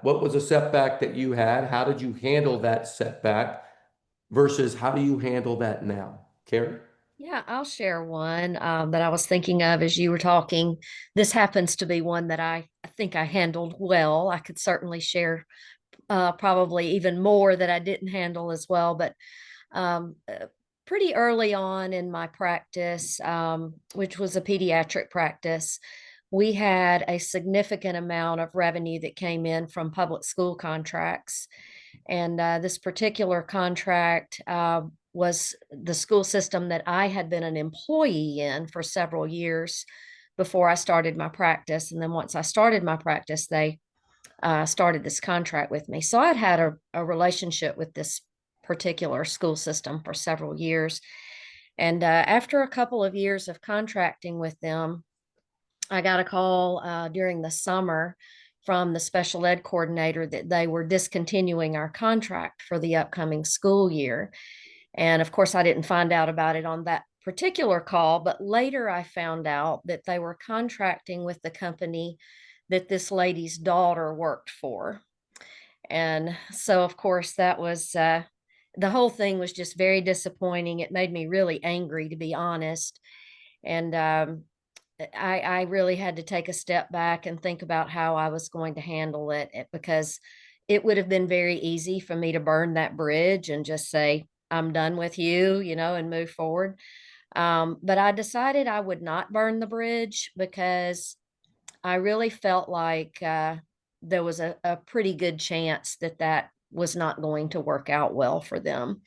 What was a setback that you had? How did you handle that setback versus how do you handle that now? Carrie? Yeah, I'll share one that I was thinking of as you were talking. This happens to be one that I think I handled well. I could certainly share probably even more that I didn't handle as well, but um, uh, pretty early on in my practice, which was a pediatric practice, we had a significant amount of revenue that came in from public school contracts. And this particular contract was the school system that I had been an employee in for several years before I started my practice. And then once I started my practice, they started this contract with me. So I'd had a relationship with this particular school system for several years. And after a couple of years of contracting with them, I got a call during the summer from the special ed coordinator that they were discontinuing our contract for the upcoming school year. And of course, I didn't find out about it on that particular call, but later I found out that they were contracting with the company that this lady's daughter worked for. And so, of course, that was the whole thing was just very disappointing. It made me really angry, to be honest. And I really had to take a step back and think about how I was going to handle it because it would have been very easy for me to burn that bridge and just say, I'm done with you, and move forward. But I decided I would not burn the bridge because I really felt like there was a pretty good chance that that was not going to work out well for them.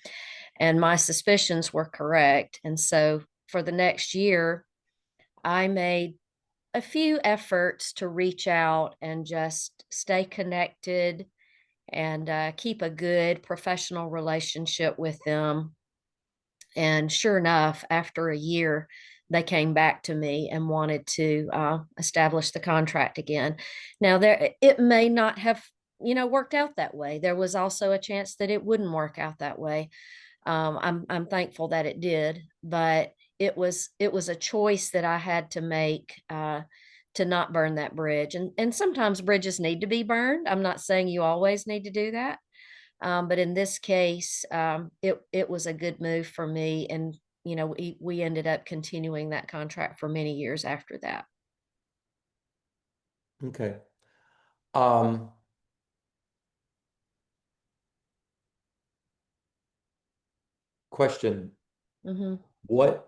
And my suspicions were correct. And so for the next year, I made a few efforts to reach out and just stay connected and keep a good professional relationship with them. And sure enough, after a year, they came back to me and wanted to establish the contract again. Now, it may not have, worked out that way. There was also a chance that it wouldn't work out that way. I'm thankful that it did, but it was a choice that I had to make to not burn that bridge. And sometimes bridges need to be burned. I'm not saying you always need to do that, but in this case, it was a good move for me, and we ended up continuing that contract for many years after that. Okay. Um, Question. Hmm. What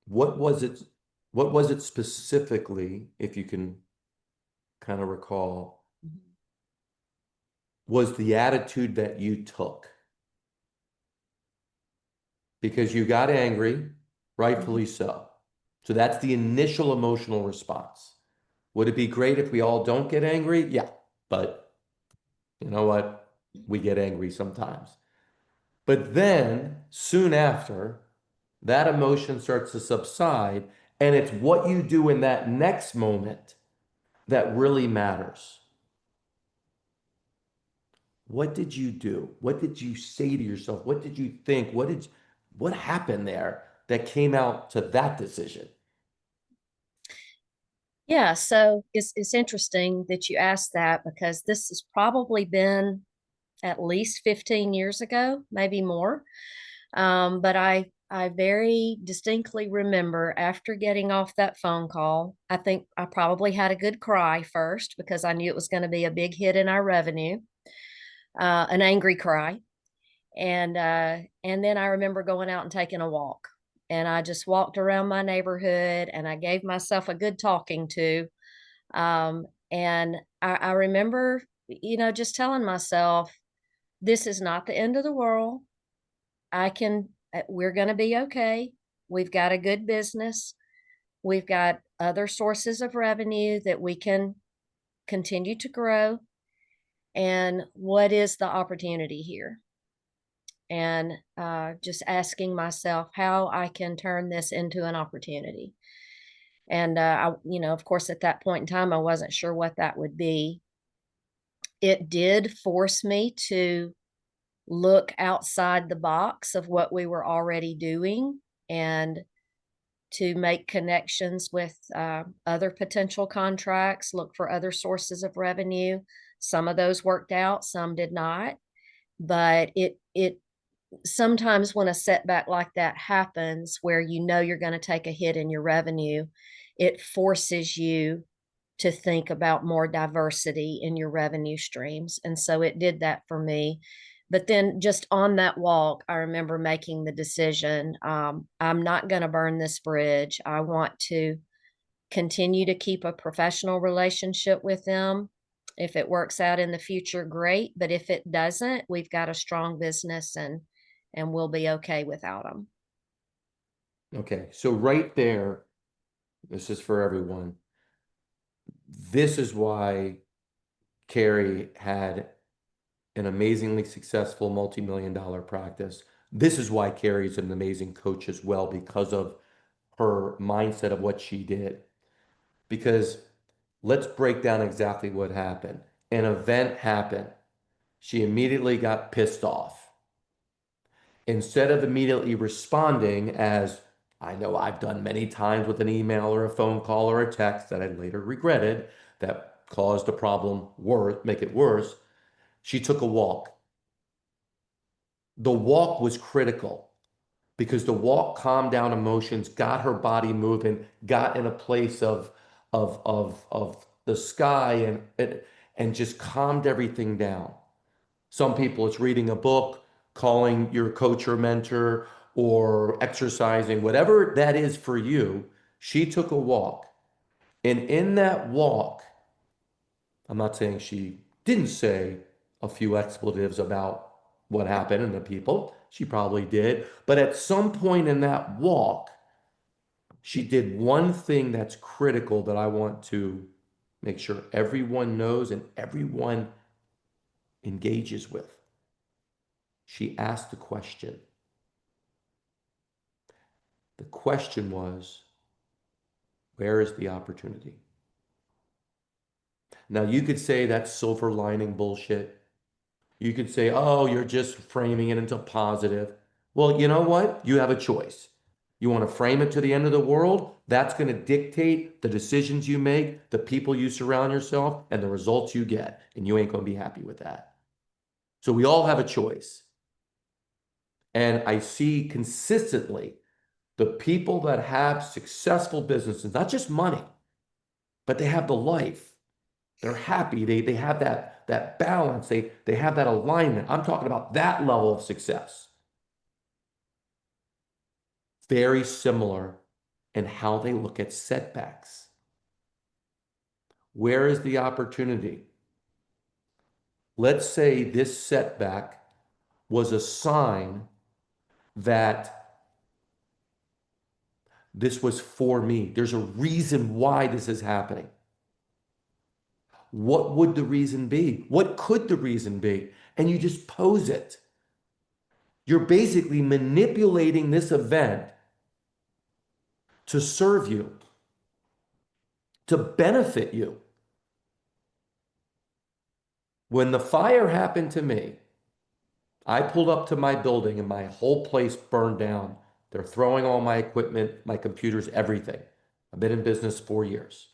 what was it what was it specifically, if you can kind of recall, was the attitude that you took? Because you got angry, rightfully Hmm. so. So that's the initial emotional response. Would it be great if we all don't get angry? Yeah, but you know what? We get angry sometimes. But then, soon after, that emotion starts to subside, and it's what you do in that next moment that really matters. What did you do? What did you say to yourself? What did you think? What happened there that came out to that decision? Yeah, so it's interesting that you asked that because this has probably been at least 15 years ago, maybe more. But I very distinctly remember after getting off that phone call, I think I probably had a good cry first because I knew it was going to be a big hit in our revenue, an angry cry. And then I remember going out and taking a walk. And I just walked around my neighborhood and I gave myself a good talking to. And I remember, just telling myself, this is not the end of the world. We're going to be okay. We've got a good business. We've got other sources of revenue that we can continue to grow. And what is the opportunity here? And just asking myself how I can turn this into an opportunity. And of course, at that point in time, I wasn't sure what that would be. It did force me to look outside the box of what we were already doing and to make connections with other potential contracts, look for other sources of revenue. Some of those worked out, some did not. But it sometimes when a setback like that happens, where you know you're going to take a hit in your revenue, it forces you to think about more diversity in your revenue streams. And so it did that for me. But then just on that walk, I remember making the decision, I'm not going to burn this bridge. I want to continue to keep a professional relationship with them. If it works out in the future, great. But if it doesn't, we've got a strong business and we'll be okay without them. Okay, so right there, this is for everyone. This is why Carrie had an amazingly successful multi-million-dollar practice. This is why Carrie's an amazing coach as well, because of her mindset of what she did. Because let's break down exactly what happened. An event happened. She immediately got pissed off. Instead of immediately responding, as I know I've done many times with an email or a phone call or a text that I later regretted that caused the problem worse, make it worse, she took a walk. The walk was critical because the walk calmed down emotions, got her body moving, got in a place of the sky and just calmed everything down. Some people, it's reading a book, calling your coach or mentor, or exercising, whatever that is for you. She took a walk. And in that walk, I'm not saying she didn't say a few expletives about what happened and the people. She probably did. But at some point in that walk, she did one thing that's critical that I want to make sure everyone knows and everyone engages with. She asked a question. The question was, where is the opportunity? Now, you could say that's silver lining bullshit. You could say, oh, you're just framing it into positive. Well, you know what? You have a choice. You want to frame it to the end of the world? That's going to dictate the decisions you make, the people you surround yourself, and the results you get. And you ain't going to be happy with that. So we all have a choice. And I see consistently the people that have successful businesses, not just money, but they have the life. They're happy. They have that balance. They have that alignment. I'm talking about that level of success. Very similar in how they look at setbacks. Where is the opportunity? Let's say this setback was a sign that this was for me. There's a reason why this is happening. What would the reason be? What could the reason be? And you just pose it. You're basically manipulating this event to serve you, to benefit you. When the fire happened to me, I pulled up to my building and my whole place burned down. They're throwing all my equipment, my computers, everything. I've been in business 4 years.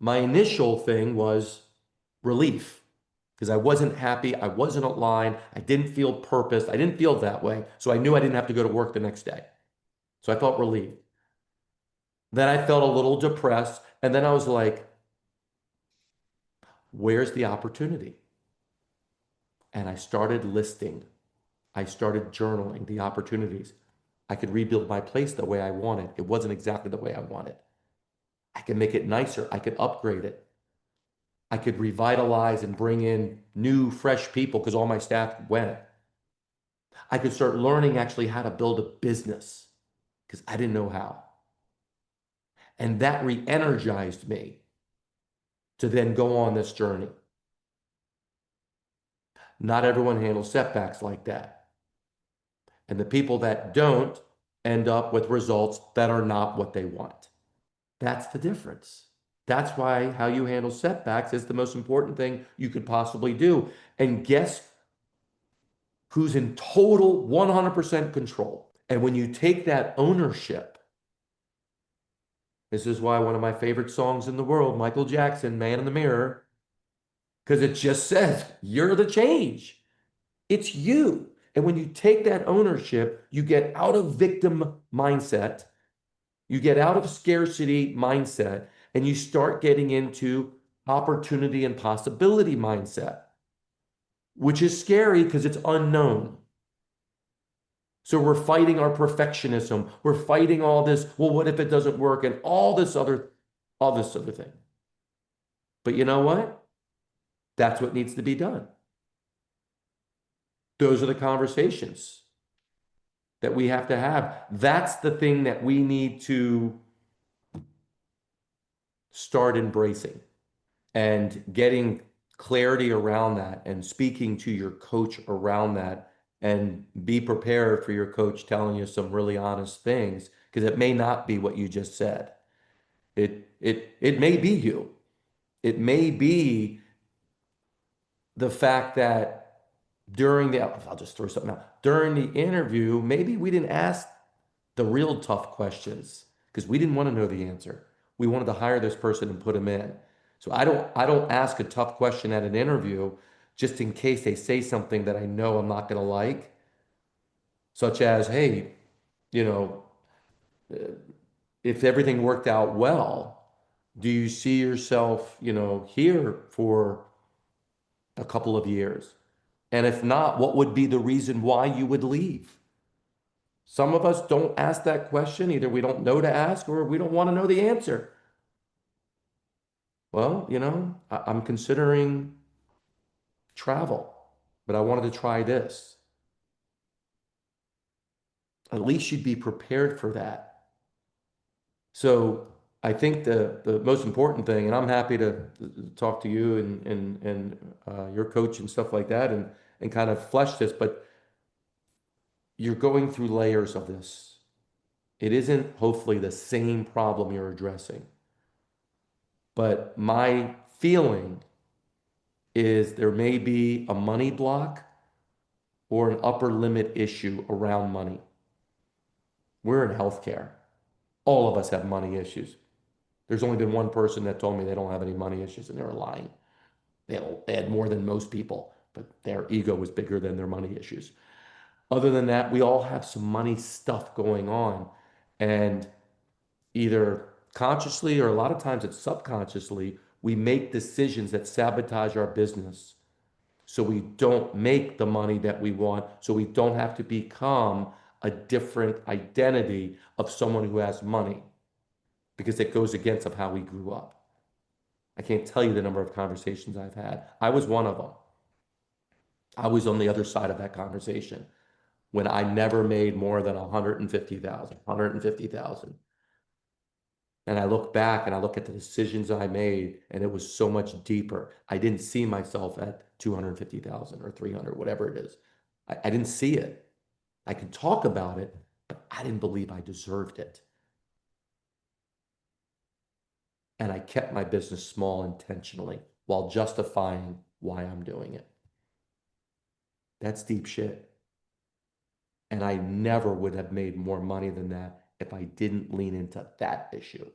My initial thing was relief because I wasn't happy. I wasn't aligned. I didn't feel purpose. I didn't feel that way. So I knew I didn't have to go to work the next day. So I felt relieved. Then I felt a little depressed. And then I was like, where's the opportunity? And I started listing. I started journaling the opportunities. I could rebuild my place the way I wanted. It wasn't exactly the way I wanted. I could make it nicer. I could upgrade it. I could revitalize and bring in new, fresh people because all my staff went. I could start learning actually how to build a business because I didn't know how. And that re-energized me to then go on this journey. Not everyone handles setbacks like that. And the people that don't end up with results that are not what they want. That's the difference. That's why how you handle setbacks is the most important thing you could possibly do. And guess who's in total 100% control? And when you take that ownership, This is why one of my favorite songs in the world, Michael Jackson, Man in the Mirror, because it just says, you're the change. It's you. And when you take that ownership, you get out of victim mindset, you get out of scarcity mindset, and you start getting into opportunity and possibility mindset, which is scary because it's unknown. So we're fighting our perfectionism. We're fighting all this, well, what if it doesn't work? And all this other thing. But you know what? That's what needs to be done. Those are the conversations that we have to have. That's the thing that we need to start embracing and getting clarity around that and speaking to your coach around that, and be prepared for your coach telling you some really honest things, because it may not be what you just said. It may be you. It may be the fact that I'll just throw something out. During the interview, maybe we didn't ask the real tough questions because we didn't want to know the answer. We wanted to hire this person and put him in. So I don't ask a tough question at an interview just in case they say something that I know I'm not going to like, such as, hey, you know, if everything worked out well, do you see yourself, here for a couple of years? And if not, what would be the reason why you would leave? Some of us don't ask that question. Either we don't know to ask or we don't want to know the answer. Well, I'm considering travel, but I wanted to try this. At least you'd be prepared for that. So I think the most important thing, and I'm happy to talk to you and your coach and stuff like that, and kind of flesh this, but you're going through layers of this. It isn't hopefully the same problem you're addressing. But my feeling is there may be a money block or an upper limit issue around money. We're in healthcare. All of us have money issues. There's only been one person that told me they don't have any money issues, and they were lying. They had more than most people, but their ego was bigger than their money issues. Other than that, we all have some money stuff going on. And either consciously or a lot of times it's subconsciously, we make decisions that sabotage our business. So we don't make the money that we want, so we don't have to become a different identity of someone who has money, because it goes against of how we grew up. I can't tell you the number of conversations I've had. I was one of them. I was on the other side of that conversation when I never made more than 150,000, 150,000. And I look back and I look at the decisions I made, and it was so much deeper. I didn't see myself at 250,000 or 300, whatever it is. I didn't see it. I could talk about it, but I didn't believe I deserved it. And I kept my business small intentionally while justifying why I'm doing it. That's deep shit. And I never would have made more money than that if I didn't lean into that issue.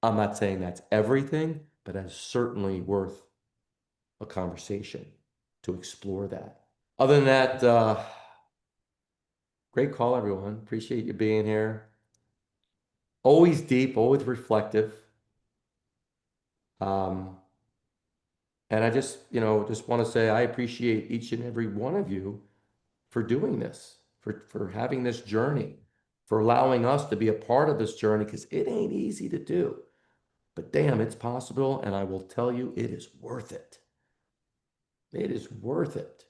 I'm not saying that's everything, but that's certainly worth a conversation to explore that. Other than that, great call, everyone. Appreciate you being here. Always deep, always reflective. And I just want to say I appreciate each and every one of you for doing this, for having this journey, for allowing us to be a part of this journey, because it ain't easy to do. But damn, it's possible, and I will tell you, it is worth it. It is worth it.